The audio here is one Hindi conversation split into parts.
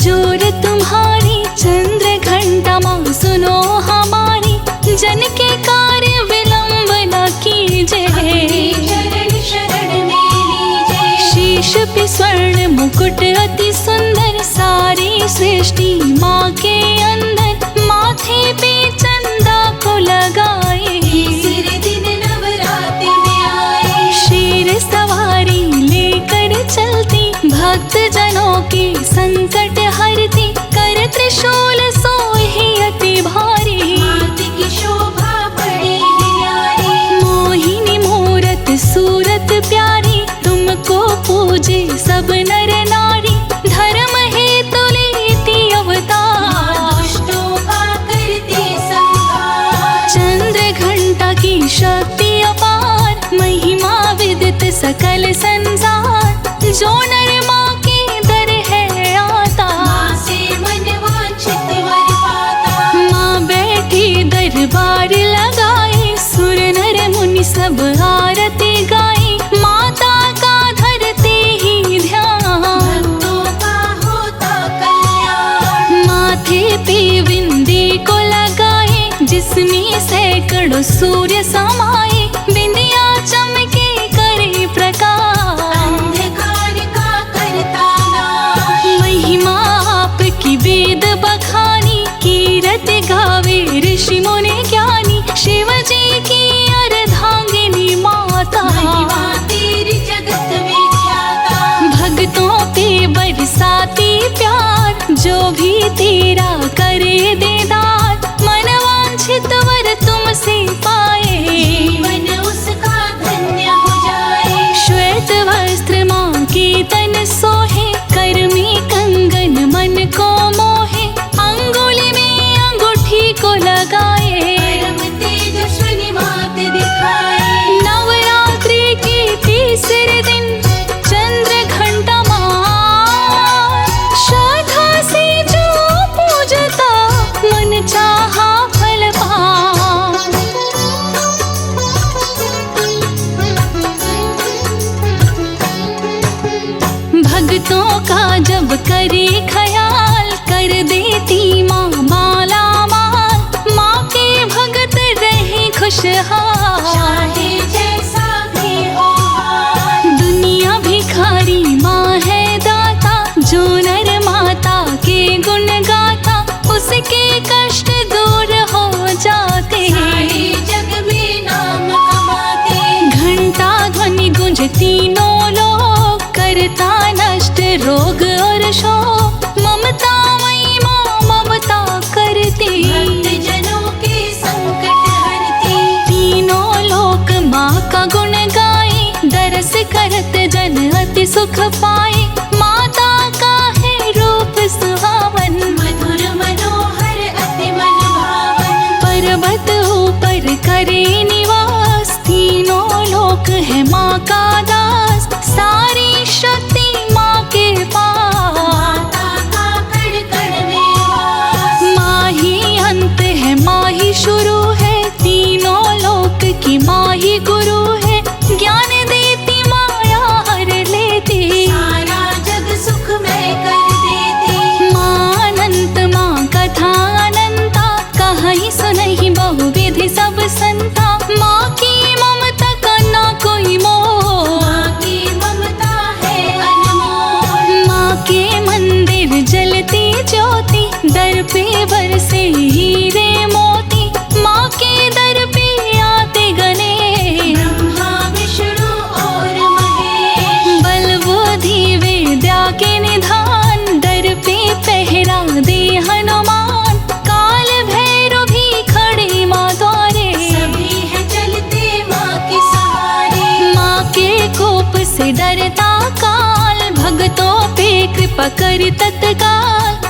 जोर तुम्हारी चंद्र घंटा माँ सुनो हमारी, जन के कार्य विलंब न कीजिए। शीश पे स्वर्ण मुकुट अति सुंदर, सारी सृष्टि माँ के अंदर, माथे पे चंदा को लगाए। शेर सवारी लेकर चलती, भक्त जनों के संकट हरती, कर त्रिशूल सोहे अति भारी। मोहिनी मूरत सूरत प्यारी, तुमको पूजे सब नर नारी, धर्म हेतु लेती अवतार। चंद्र घंटा की शक्ति अपार, महिमा विदित सकल संसार, जो नर माँ के दर है आता। माँ बैठी दरबार लगाए, सुर नर मुनि सब आरती गाए, माता का धरते ही ध्यान। माथे पे बिंदी को लगाए, जिसमें सैकड़ों सूर्य समाए, बिंदिया चमके करे प्रकाश। महिमा आपकी वेद बखानी, कीरत गावे ऋषि मुनि ज्ञानी, शिव जी की अर्धांगिनी माता। भक्तों पे बरसाती प्यार, जो भी तेरा करे दीदार, मन वांछित वर तुमसे पाए। श्वेत वस्त्र माँ के तन सोहे, कर में कंगन मन को मोहे, अंगुली में अंगूठी को लगाए। नवरात्रि के तीसरे दिन चंद्र घंटा माँ, श्रद्धा से जो पूजता, मन चाहा फल पाए। भक्तों का जब करे ख्याल, कर देती माँ माला माल, माँ के भगत रहे खुशहाल। दुनिया भिखारी माँ है दाता, जो नर माता के गुण गाता, उसके कष्ट दूर हो जाते। घंटा ध्वनि गुंज तीनों लोग, करता नष्ट रोग और शोक, ममता मई माँ ममता करती। तीनों लोक माँ का गुण गाए, दरस करत जन अति सुख पाए। माता का है रूप सुहावन, मधुर मनोहर अति मन भावन। पर्वत ऊपर करे निवास, तीनों लोक है माँ का दास, सारी शक्ति माँ के पास। माँ ही अंत है माँ ही शुरू है, तीनों लोक की माँ ही गुरु है। ज्ञान देती माया हर लेती, सारा जग सुख में कर देती। माँ अनंत माँ कथा अनंता, कहीं सुनहि बहुविधि सब संता। माँ की ममता का ना कोई मोह, माँ के मंदिर जलती ज्योति, दर पे बरसे हीरे मोती। माँ के दर पे आते गणे, ब्रह्मा विष्णु और महेश। बल बुद्धि विद्या के निधान, दर पे पहरा दे हनुमान। काल भैरव भी खड़े माँ द्वारे, सभी है चलते माँ के सहारे। माँ के कोप से डरता काल, भक्तों पे कृपा कर तत्काल।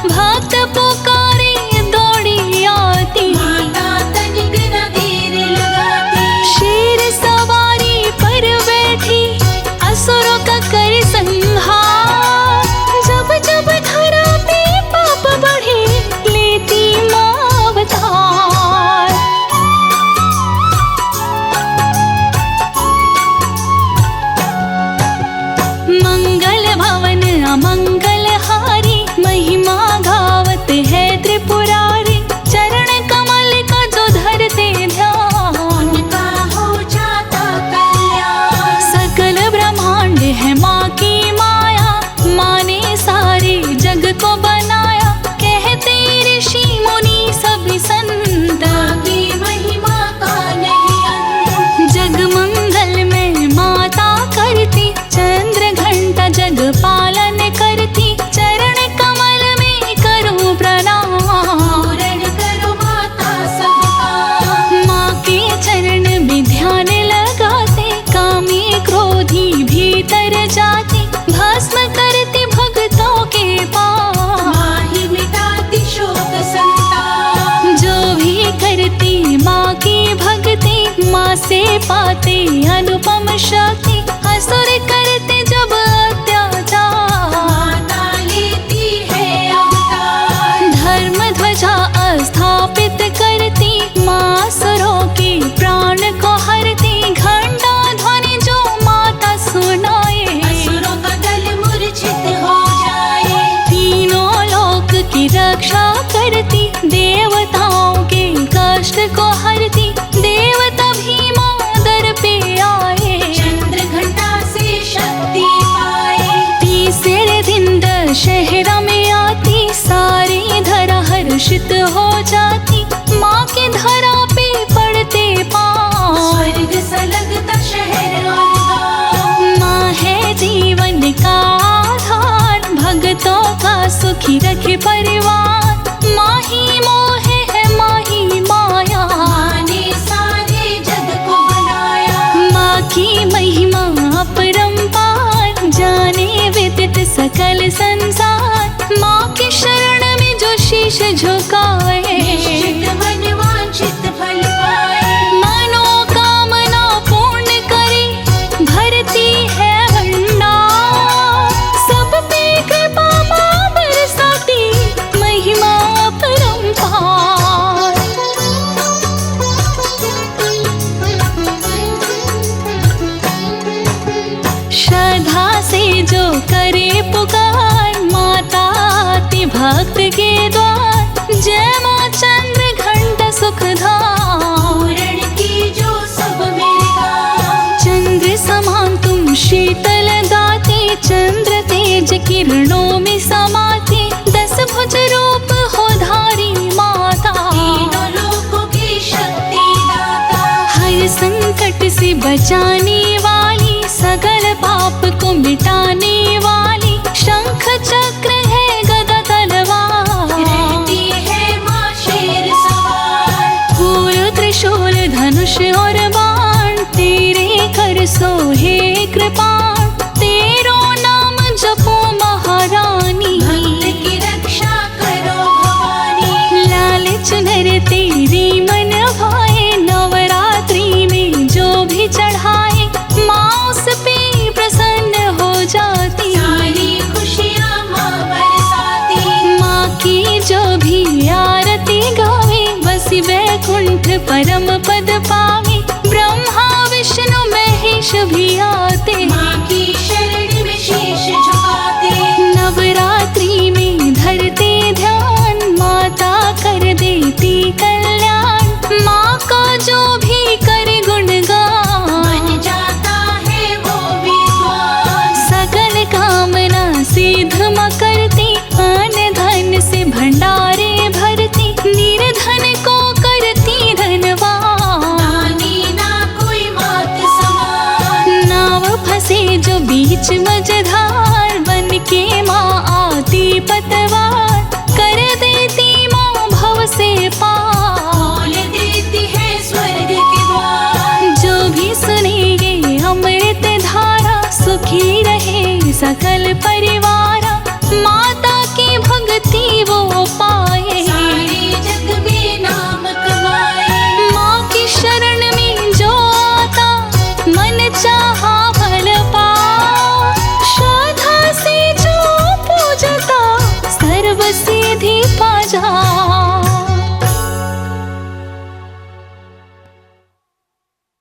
भक्त पुकारे दौड़ी आती, माता तनिक न देर लगाती। शेर सवारी पर बैठी, असुरों का कर संहार। जब जब धरा पे पाप बढ़े, लेती माँ अवतार। मंगल भवन अमंगल हारी, महिमा सुखी रखे परिवार। माही मोह है माही माया, माँ ने सारे जग को बनाया। माँ की महिमा अपरंपार, जाने विदित सकल संसार। माँ के शरण में जो शीश झुकाए, निश्चित मन वांछित फल पाए। मनोकामना पूर्ण करे, भरती है भंडार। सब पे कृपा माँ बरसाती, महिमा अपरंपार। श्रद्धा से जो करे पुकार, माता आती भक्त के द्वार। जय माँ चंद्र घंट सुखधाम, पूरण की जो सब मेरे काम। चंद्र समान तुम शीतल दाते, चंद्र तेज किरणों में समाते। 10 भुज रूप हो धारी माता, तीनों लोकों की शक्ति दाता। हर संकट से बचाने वाली, सकल पाप को मिटाने वाली। शंख चक्र है गदा तलवार, रहती है माँ शेर सवार। फूल त्रिशूल धनुष और बाण, तेरे कर सोहे कृपाण। तेरो नाम जपो महारानी, भक्त की रक्षा करो भवानी। लाल चुनर तेरी मन भाए। नवरात्रि में जो भी चढ़ाए, माँ उस पे प्रसन्न हो जाती। सारी खुशियाँ माँ बरसाती। माँ की जो भी आरती गावे, बसी वैकुंठ परम पद पावे। ब्रह्मा विष्णु महेश भी आते, माँ की शरण में शीश झुकाते। नवरात्रि में धरते ध्यान, माता कर देती कल्याण। माँ का जो भी करे गुणगान, बन जाता है वो विद्वान। सकल कामना सिद्ध माँ करती। अन्न धन से भंडारे भरती, निर्धन को करती धनवान। दानी ना कोई मात समान। नाव फंसे जो बीच मझधार, बन के माँ आती पतवार। कर देती माँ भव से पार, खोल देती है स्वर्ग के द्वार। जो भी सुनेंगे अमृत धारा। सुखी रहे सकल परिवार।